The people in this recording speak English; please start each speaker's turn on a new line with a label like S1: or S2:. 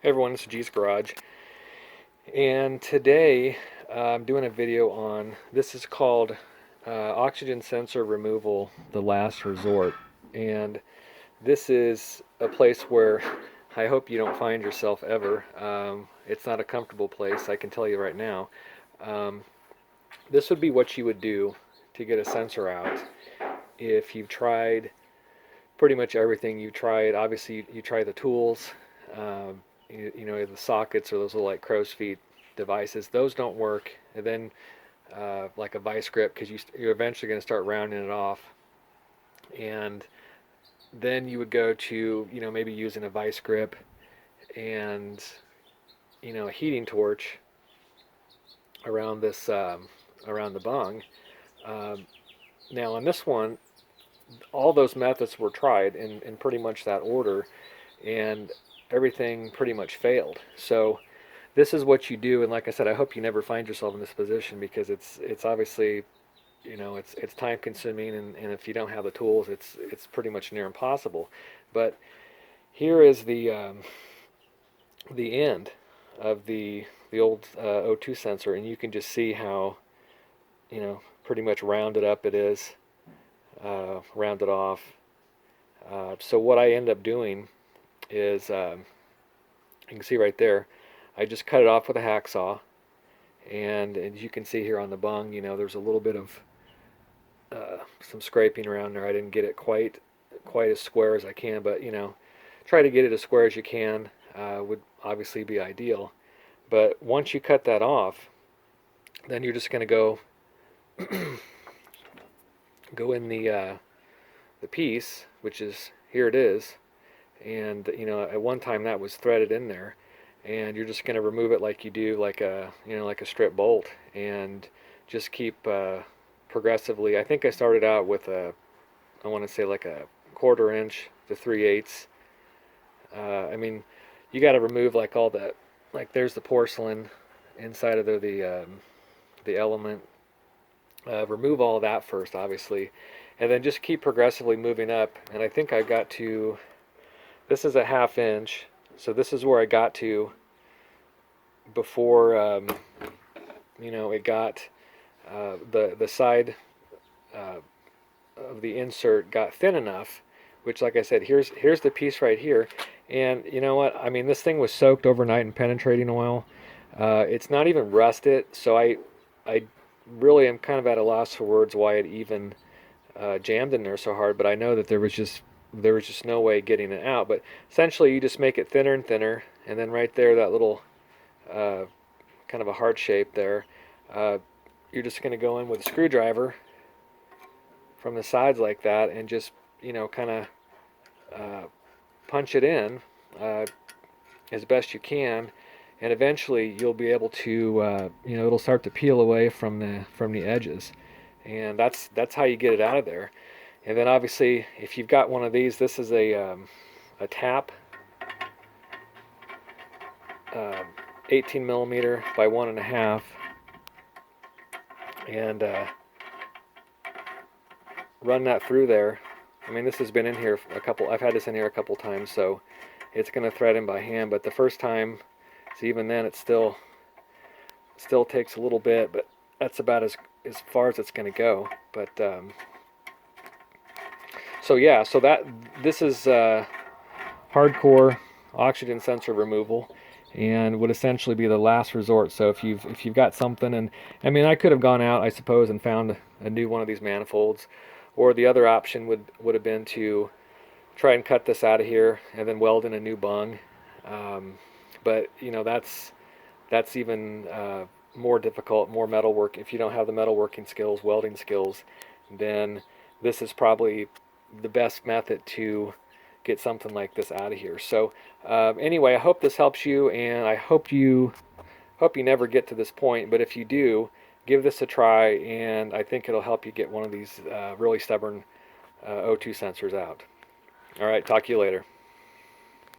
S1: Hey everyone, this is G's Garage, and today I'm doing a video on this is called oxygen sensor removal, the last resort. And this is a place where I hope you don't find yourself ever. It's not a comfortable place, I can tell you right now. Um, this would be what you would do to get a sensor out if you've tried pretty much everything. You tried, obviously, you try the tools. You know, the sockets or those little like crow's feet devices, those don't work. And then like a vice grip, because you're eventually going to start rounding it off. And then you would go to, you know, maybe using a vice grip and, you know, a heating torch around this, around the bung. Um, Now on this one, all those methods were tried in pretty much that order, and everything pretty much failed. So this is what you do, and like I said, I hope you never find yourself in this position, because it's obviously, you know, it's time consuming, and if you don't have the tools, it's pretty much near impossible. But here is the end of the old O2 sensor, and you can just see how, you know, pretty much rounded up it is, rounded off. So what I end up doing is, you can see right there, I just cut it off with a hacksaw. And as you can see here on the bung, you know, there's a little bit of some scraping around there. I didn't get it quite as square as I can, but you know, try to get it as square as you can. Would obviously be ideal. But once you cut that off, then you're just going to go in the piece, which is here it is. And you know, at one time that was threaded in there, and you're just going to remove it like you do like a, you know, like a strip bolt, and just keep progressively. I think I started out with a, I want to say like a 1/4 inch to 3/8. I mean, you got to remove like all that. Like there's the porcelain inside of the element. Remove all of that first, obviously, and then just keep progressively moving up. And I think I got to, this is a 1/2 inch, so this is where I got to before, you know, it got the side uh, of the insert got thin enough, which, like I said, here's the piece right here. And you know what? I mean, this thing was soaked overnight in penetrating oil. It's not even rusted, so I really am kind of at a loss for words why it even jammed in there so hard. But I know that there was just no way getting it out. But essentially, you just make it thinner and thinner, and then right there, that little uh, kind of a heart shape there. Uh, you're just going to go in with a screwdriver from the sides like that, and just, you know, kind of uh, punch it in uh, as best you can, and eventually you'll be able to, you know, it'll start to peel away from the edges, and that's how you get it out of there. And then obviously, if you've got one of these, this is a tap, um, 18 millimeter by 1.5, and run that through there. I mean, this has been in here a couple. I've had this in here a couple times, so it's going to thread in by hand. But the first time, so even then, it still takes a little bit, but that's about as far as it's going to go. But so yeah, so that this is hardcore oxygen sensor removal, and would essentially be the last resort. So if you've got something, and I mean, I could have gone out, I suppose, and found a new one of these manifolds, or the other option would have been to try and cut this out of here and then weld in a new bung. Um, but you know, that's even more difficult, more metal work. If you don't have the metalworking skills, welding skills, then this is probably the best method to get something like this out of here. So anyway, I hope this helps you, and I hope you never get to this point. But if you do, give this a try, and I think it'll help you get one of these really stubborn O2 sensors out. All right, talk to you later.